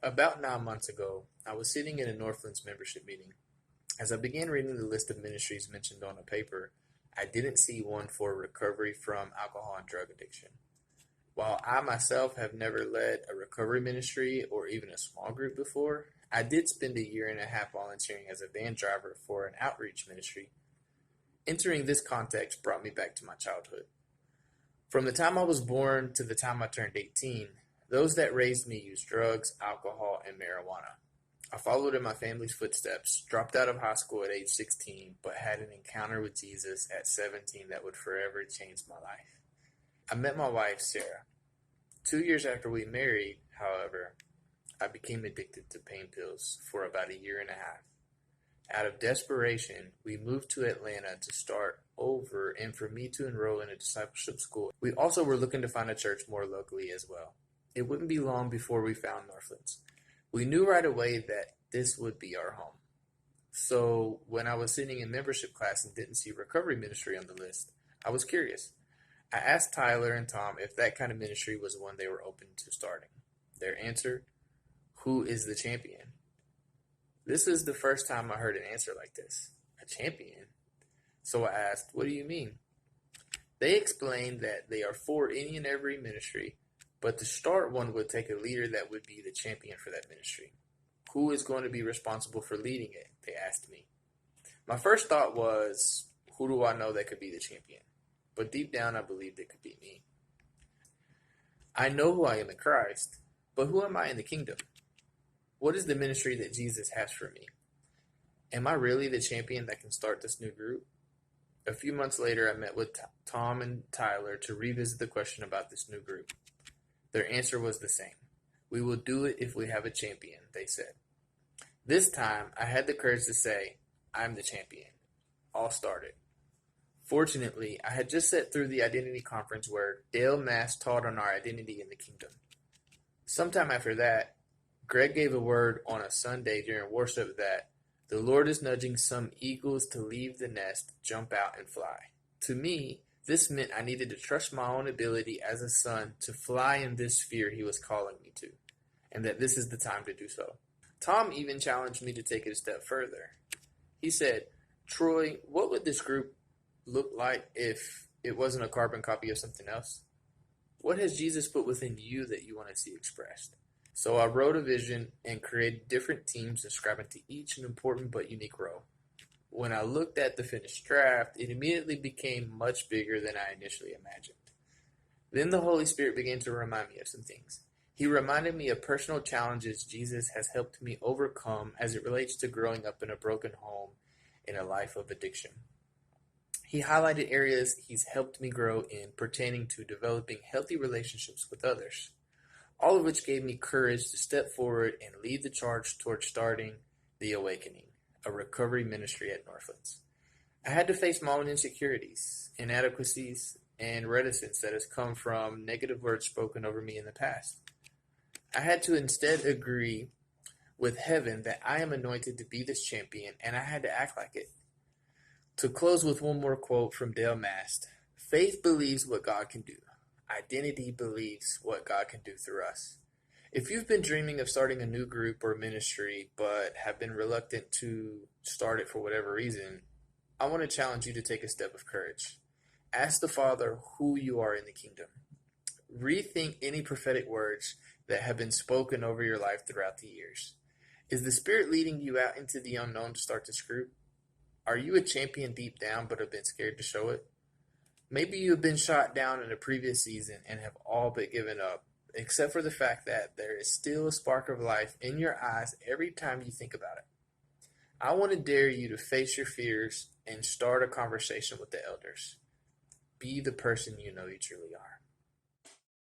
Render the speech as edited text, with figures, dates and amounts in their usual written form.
About 9 months ago, I was sitting in a Northlands membership meeting. As I began reading the list of ministries mentioned on a paper, I didn't see one for recovery from alcohol and drug addiction. While I myself have never led a recovery ministry or even a small group before, I did spend a year and a half volunteering as a van driver for an outreach ministry. Entering this context brought me back to my childhood. From the time I was born to the time I turned 18, those that raised me used drugs, alcohol, and marijuana. I followed in my family's footsteps, dropped out of high school at age 16, but had an encounter with Jesus at 17 that would forever change my life. I met my wife, Sarah. 2 years after we married, however, I became addicted to pain pills for about a year and a half. Out of desperation, we moved to Atlanta to start over and for me to enroll in a discipleship school. We also were looking to find a church more locally as well. It wouldn't be long before we found Northlands. We knew right away that this would be our home. So when I was sitting in membership class and didn't see recovery ministry on the list, I was curious. I asked Tyler and Tom if that kind of ministry was one they were open to starting. Their answer, who is the champion? This is the first time I heard an answer like this. A champion? So I asked, what do you mean? They explained that they are for any and every ministry, but to start one would take a leader that would be the champion for that ministry. Who is going to be responsible for leading it? They asked me. My first thought was, who do I know that could be the champion? But deep down, I believed it could be me. I know who I am in Christ, but who am I in the kingdom? What is the ministry that Jesus has for me? Am I really the champion that can start this new group? A few months later, I met with Tom and Tyler to revisit the question about this new group. Their answer was the same. We will do it if we have a champion, they said. This time, I had the courage to say, I'm the champion. I'll start it. Fortunately, I had just sat through the identity conference where Dale Mass taught on our identity in the kingdom. Sometime after that, Greg gave a word on a Sunday during worship that the Lord is nudging some eagles to leave the nest, jump out, and fly. To me, this meant I needed to trust my own ability as a son to fly in this sphere he was calling me to, and that this is the time to do so. Tom even challenged me to take it a step further. He said, Troy, what would this group look like if it wasn't a carbon copy of something else? What has Jesus put within you that you want to see expressed? So I wrote a vision and created different teams describing to each an important but unique role. When I looked at the finished draft, it immediately became much bigger than I initially imagined. Then the Holy Spirit began to remind me of some things. He reminded me of personal challenges Jesus has helped me overcome as it relates to growing up in a broken home in a life of addiction. He highlighted areas he's helped me grow in pertaining to developing healthy relationships with others, all of which gave me courage to step forward and lead the charge towards starting The Awakening, a recovery ministry at Northlands. I had to face my own insecurities, inadequacies, and reticence that has come from negative words spoken over me in the past. I had to instead agree with heaven that I am anointed to be this champion, and I had to act like it. To close with one more quote from Dale Mast, faith believes what God can do. Identity believes what God can do through us. If you've been dreaming of starting a new group or ministry but have been reluctant to start it for whatever reason, I want to challenge you to take a step of courage. Ask the Father who you are in the kingdom. Rethink any prophetic words that have been spoken over your life throughout the years. Is the Spirit leading you out into the unknown to start this group? Are you a champion deep down but have been scared to show it? Maybe you have been shot down in a previous season and have all but given up, except for the fact that there is still a spark of life in your eyes every time you think about it. I want to dare you to face your fears and start a conversation with the elders. Be the person you know you truly are.